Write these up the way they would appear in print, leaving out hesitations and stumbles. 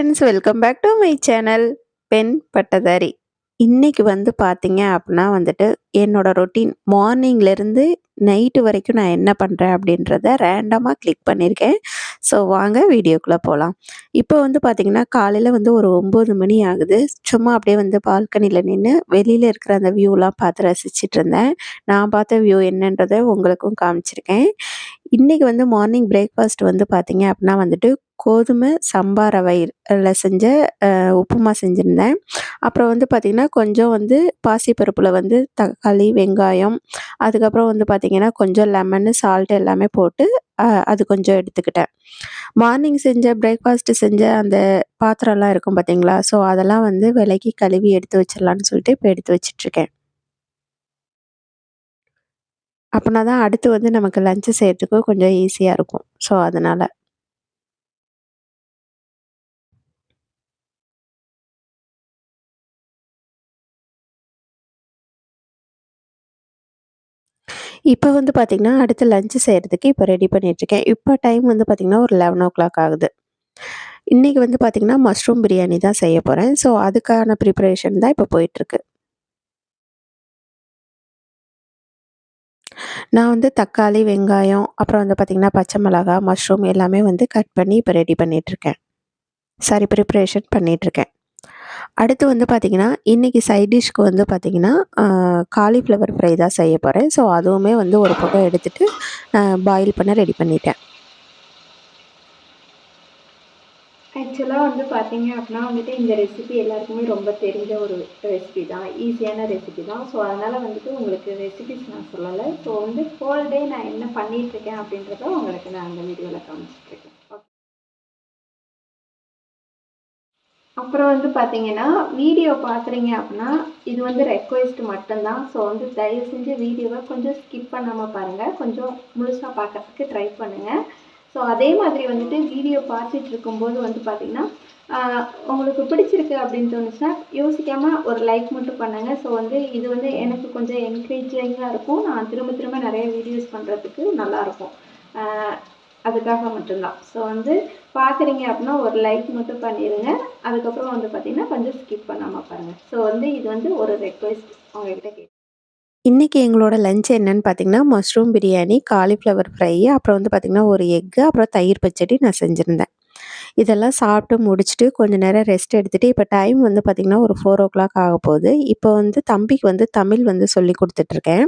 Friends, welcome back to my channel பெண் பட்டதாரி. இன்னைக்கு வந்து பார்த்தீங்க அப்படின்னா வந்துட்டு, என்னோட ரொட்டீன் மார்னிங்லேருந்து நைட்டு வரைக்கும் நான் என்ன பண்ணுறேன் அப்படின்றத ரேண்டமாக கிளிக் பண்ணியிருக்கேன். ஸோ வாங்க வீடியோக்குள்ளே போகலாம். இப்போ வந்து பார்த்தீங்கன்னா, காலையில் வந்து ஒரு 9 மணி ஆகுது. சும்மா அப்படியே வந்து பால்கனியில் நின்று வெளியில் இருக்கிற அந்த வியூலாம் பார்த்து ரசிச்சுட்டு இருந்தேன். நான் பார்த்த வியூ என்னன்றதை உங்களுக்கும் காமிச்சிருக்கேன். இன்றைக்கி வந்து மார்னிங் பிரேக்ஃபாஸ்ட் வந்து பார்த்தீங்க அப்படின்னா வந்துட்டு, கோதுமை சம்பா ரவையில செஞ்ச உப்புமா செஞ்சுருந்தேன். அப்புறம் வந்து பார்த்திங்கன்னா, கொஞ்சம் வந்து பாசிப்பருப்பில் வந்து தக்காளி, வெங்காயம், அதுக்கப்புறம் வந்து பார்த்திங்கன்னா, கொஞ்சம் லெமனு, சால்ட் எல்லாமே போட்டு அது கொஞ்சம் எடுத்துக்கிட்டேன். மார்னிங் செஞ்ச பிரேக்ஃபாஸ்ட்டு செஞ்ச அந்த பாத்திரம்லாம் இருக்கும் பார்த்தீங்களா? ஸோ அதெல்லாம் வந்து விலக்கி கழுவி எடுத்து வச்சிடலான்னு சொல்லிட்டு இப்போ எடுத்து வச்சிட்ருக்கேன். அப்போனா தான் அடுத்து வந்து நமக்கு லஞ்ச் செய்யறதுக்கு கொஞ்சம் ஈஸியா இருக்கும். ஸோ அதனால. இப்போ வந்து பார்த்தீங்கன்னா, அடுத்து லஞ்ச் செய்றதுக்கு இப்போ ரெடி பண்ணிட்டுருக்கேன். இப்போ டைம் வந்து பார்த்தீங்கன்னா, ஒரு 11:00 ஆகுது. இன்னைக்கு வந்து பார்த்தீங்கன்னா, மஷ்ரூம் பிரியாணி தான் செய்ய போறேன். ஸோ அதுக்கான ப்ரிப்பரேஷன் தான் இப்போ போயிட்டுருக்கு. நான் வந்து தக்காளி, வெங்காயம், அப்புறம் வந்து பார்த்தீங்கன்னா, பச்சை மிளகா, மஷ்ரூம் எல்லாமே வந்து கட் பண்ணி இப்போ ரெடி பண்ணிட்டுருக்கேன். சாரி, ப்ரிப்பரேஷன் பண்ணிட்டுருக்கேன். அடுத்து வந்து பார்த்தீங்கன்னா, இன்னைக்கு சைட் டிஷ்க்கு வந்து பார்த்தீங்கன்னா, காலிஃப்ளவர் ஃப்ரை தான் செய்ய போறேன். ஸோ அதுவுமே வந்து ஒரு பக்கம் எடுத்துட்டு, பாயில் பண்ண ரெடி பண்ணிட்டேன். ஆக்சுவலா வந்து பார்த்தீங்க அப்படின்னா வந்துட்டு, இந்த ரெசிபி எல்லாருக்குமே ரொம்ப தெரிஞ்ச ஒரு ரெசிபி தான். ஈஸியான ரெசிபி தான். ஸோ, அதனால வந்துட்டு உங்களுக்கு ரெசிபிஸ் நான் சொல்லல. ஸோ வந்து ஹோல் டே நான் என்ன பண்ணிட்டுருக்கேன் அப்படின்றத உங்களுக்கு நான் அந்த வீடியோல காமிச்சிட்டுருக்கேன். அப்புறம் வந்து பார்த்தீங்கன்னா, வீடியோ பார்க்குறீங்க அப்படின்னா, இது வந்து ரெக்வெஸ்ட் மட்டும் தான். ஸோ வந்து தயவு செஞ்சு வீடியோவ கொஞ்சம் ஸ்கிப் பண்ணாம பாருங்க. கொஞ்சம் முழுசா பார்க்கறதுக்கு ட்ரை பண்ணுங்க. ஸோ அதே மாதிரி வந்துட்டு வீடியோ பார்த்துட்டு இருக்கும்போது வந்து பார்த்தீங்கன்னா, உங்களுக்கு பிடிச்சிருக்கு அப்படின்னு தோணுச்சுன்னா, யோசிக்காம ஒரு லைக் மட்டும் பண்ணுங்க. ஸோ வந்து இது வந்து எனக்கு கொஞ்சம் என்கரேஜிங்கா இருக்கும். நான் திரும்ப திரும்ப நெறைய வீடியோஸ் பண்ணுறதுக்கு நல்லாயிருக்கும். அ அதுக்காக மட்டும் தான். ஸோ வந்து பார்க்குறீங்க அப்படின்னா, ஒரு லைக் மட்டும் பண்ணிருங்க. அதுக்கப்புறம் வந்து பார்த்தீங்கன்னா, கொஞ்சம் ஸ்கிப் பண்ணாம பாருங்க. ஸோ வந்து இது வந்து ஒரு ரெக்வெஸ்ட் உங்ககிட்ட இன்னைக்கு எங்களோட லஞ்ச் என்னன்னு பார்த்தீங்கன்னா, மஷ்ரூம் பிரியாணி, காலிஃப்ளவர் ஃப்ரை, அப்புறம் வந்து பார்த்தீங்கன்னா, ஒரு எக்கு, அப்புறம் தயிர் பச்சடி நான் செஞ்சிருந்தேன். இதெல்லாம் சாப்பிட்டு முடிச்சுட்டு கொஞ்சம் நேரம் ரெஸ்ட் எடுத்துட்டு, இப்போ டைம் வந்து பார்த்தீங்கன்னா, ஒரு 4:00 ஆகப்போகுது. இப்போ வந்து தம்பிக்கு வந்து தமிழ் வந்து சொல்லிக் குடுத்துட்ருக்கேன்.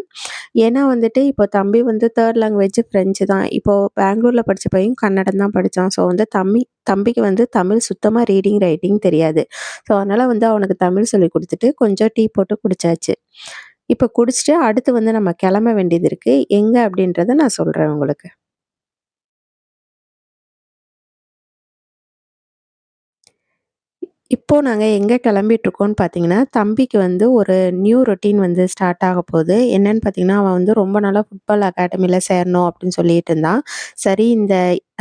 ஏன்னா வந்துட்டு, இப்போ தம்பி வந்து 3 லாங்குவேஜ் ஃப்ரெஞ்சு தான். இப்போ பெங்களூர்ல படிச்ச பையன் கன்னடம் தான் படிச்சான். ஸோ வந்து தம்பிக்கு வந்து தமிழ் சுத்தமா ரீடிங், ரைட்டிங் தெரியாது. ஸோ அதனால வந்து அவனுக்கு தமிழ் சொல்லிக் குடுத்துட்டு, கொஞ்சம் டீ போட்டு குடிச்சாச்சு. இப்போ குடிச்சுட்டு அடுத்து வந்து நம்ம கிளம்ப வேண்டியது இருக்கு. எங்க அப்படின்றத நான் சொல்றேன் உங்களுக்கு. இப்போ நாங்க எங்க கிளம்பிட்டுருக்கோம்னு பார்த்தீங்கன்னா, தம்பிக்கு வந்து ஒரு நியூ ரொட்டீன் வந்து ஸ்டார்ட் ஆகப்போது. என்னன்னு பார்த்தீங்கன்னா, அவன் வந்து ரொம்ப நாளா ஃபுட்பால் அகாடமில சேரணும் அப்படின்னு சொல்லிட்டு இருந்தான். சரி, இந்த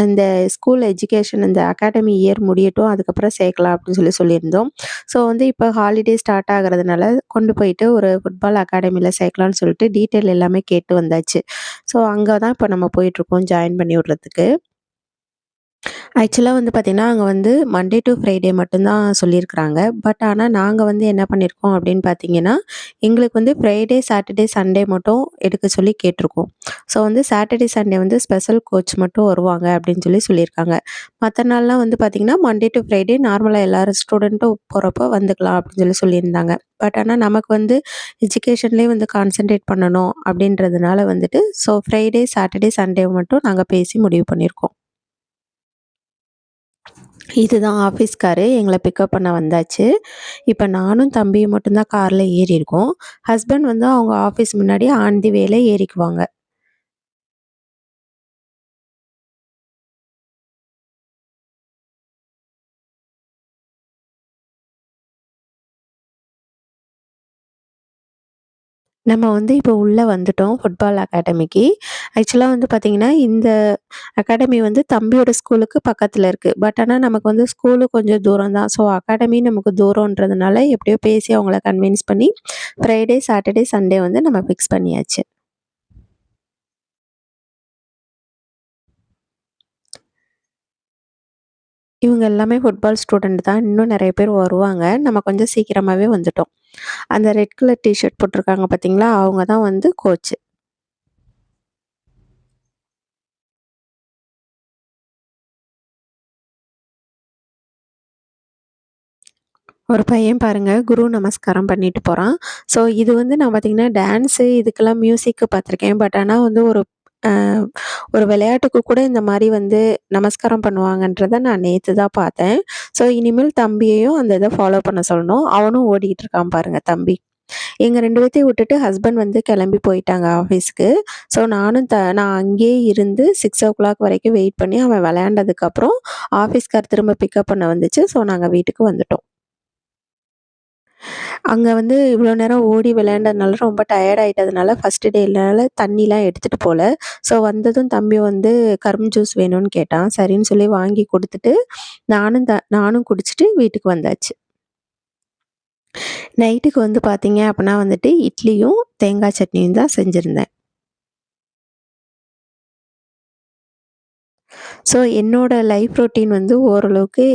இந்த ஸ்கூல் எஜுகேஷன் இந்த அகாடமி இயர் முடியட்டும், அதுக்கப்புறம் சேர்க்கலாம் அப்படின்னு சொல்லியிருந்தோம். ஸோ வந்து இப்போ ஹாலிடே ஸ்டார்ட் ஆகுறதுனால கொண்டு போயிட்டு ஒரு ஃபுட்பால் அகாடமில சேர்க்கலான்னு சொல்லிட்டு டீட்டெயில் எல்லாமே கேட்டு வந்தாச்சு. ஸோ அங்க தான் இப்போ நம்ம போயிட்டுருக்கோம் ஜாயின் பண்ணி விடுறதுக்கு. ஆக்சுவலா வந்து பார்த்தீங்கன்னா, அங்க வந்து மண்டே டூ ஃப்ரைடே மட்டும் தான் சொல்லியிருக்கிறாங்க. பட் ஆனா நாங்க வந்து என்ன பண்ணியிருக்கோம் அப்படின்னு பார்த்தீங்கன்னா, எங்களுக்கு வந்து ஃப்ரைடே, சாட்டர்டே, சண்டே மட்டும் எடுக்க சொல்லி கேட்டுருக்கோம். ஸோ வந்து சாட்டர்டே, சண்டே வந்து ஸ்பெஷல் கோச் மட்டும் வருவாங்க அப்படின்னு சொல்லியிருக்காங்க. மத்த நாள்லாம் வந்து பார்த்தீங்கன்னா, மண்டே டூ ஃப்ரைடே நார்மலா எல்லாரும் ஸ்டூடெண்ட்டும் போறப்போ வந்துக்கலாம் அப்படின்னு சொல்லியிருந்தாங்க. பட் ஆனா நமக்கு வந்து எஜுகேஷன்லேயே வந்து கான்சன்ட்ரேட் பண்ணணும் அப்படின்றதுனால வந்துட்டு, ஸோ ஃப்ரைடே, சாட்டர்டே, சண்டே மட்டும் நாங்க பேசி முடிவு பண்ணியிருக்கோம். இதுதான் ஆஃபீஸ் காரு. எங்கள பிக்கப் பண்ண வந்தாச்சு. இப்ப நானும் தம்பியும் மட்டும் தான் கார்ல ஏறியிருக்கோம். ஹஸ்பண்ட் வந்து அவங்க ஆஃபீஸ் முன்னாடி ஆன் தி வேல ஏறிக்குவாங்க. நம்ம வந்து இப்போ உள்ள வந்துட்டோம் ஃபுட்பால் அகாடமிக்கு. ஆக்சுவலா வந்து பார்த்தீங்கன்னா, இந்த அகாடமி வந்து தம்பியோட ஸ்கூலுக்கு பக்கத்துல இருக்கு. பட் ஆனா நமக்கு வந்து ஸ்கூலு கொஞ்சம் தூரம் தான். ஸோ அகாடமி நமக்கு தூரம்ன்றதுனால எப்படியோ பேசி அவங்கள கன்வின்ஸ் பண்ணி ஃப்ரைடே, சாட்டர்டே, சண்டே வந்து நம்ம ஃபிக்ஸ் பண்ணியாச்சு. இவங்க எல்லாமே ஃபுட்பால் ஸ்டூடண்ட் தான். இன்னும் நெறைய பேர் வருவாங்க. நம்ம கொஞ்சம் சீக்கிரமாவே வந்துட்டோம். அந்த ரெட் கலர் டீ ஷர்ட் போட்டிருக்காங்க பார்த்தீங்களா? அவங்க தான் வந்து கோச். ஒரு பையன் பாருங்க, குரு நமஸ்காரம் பண்ணிட்டு போறான். ஸோ இது வந்து நான் பார்த்தீங்கன்னா, டான்ஸு இதுக்கெல்லாம் மியூசிக்கு பார்த்துருக்கேன். பட் ஆனா வந்து அ ஒரு விளையாட்டுக்கு கூட இந்த மாரி வந்து நமஸ்காரம் பண்ணுவாங்கன்றத நான் நேத்து தான் பார்த்தேன். ஸோ இனிமேல் தம்பியையும் அந்த இத ஃபாலோ பண்ண சொல்லணும். அவனும் ஓடிட்டு இருக்கான் பாருங்க தம்பி. எங்க 2 பேத்தையும் விட்டுட்டு ஹஸ்பண்ட் வந்து கிளம்பி போயிட்டாங்க ஆஃபீஸ்க்கு. ஸோ நான் அங்கேயே இருந்து 6:00 வரைக்கும் வெயிட் பண்ணி அவன் விளையாண்டதுக்கப்புறம் ஆஃபீஸ்கார் திரும்ப பிக்கப் பண்ண வந்துச்சு. ஸோ நாங்க வீட்டுக்கு வந்துட்டோம். அங்க வந்து இவ்வளோ நேரம் ஓடி விளையாண்டதுனால ரொம்ப டயர்ட் ஆயிட்டதுனால, ஃபர்ஸ்ட் டேனால தண்ணிலாம் எடுத்துட்டு போல. ஸோ வந்ததும் தம்பி வந்து கரும்பு ஜூஸ் வேணும்னு கேட்டான். சரின்னு சொல்லி வாங்கி குடுத்துட்டு, நானும் குடிச்சிட்டு வீட்டுக்கு வந்தாச்சு. நைட்டுக்கு வந்து பார்த்தீங்க அப்பன்னா வந்துட்டு இட்லியும், தேங்காய் சட்னியும் தான் செஞ்சிருந்தேன். ஸோ என்னோட லைஃப் ரொட்டீன் வந்து ஓரளவுக்கு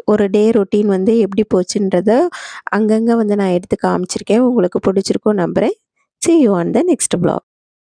ஒரு டே ரொட்டீன் வந்து எப்படி போச்சுன்றத அங்கங்க வந்து நான் எடுத்து காமிச்சிருக்கேன். உங்களுக்கு பிடிச்சிருக்கும்னு நம்புறேன். See you on the next vlog.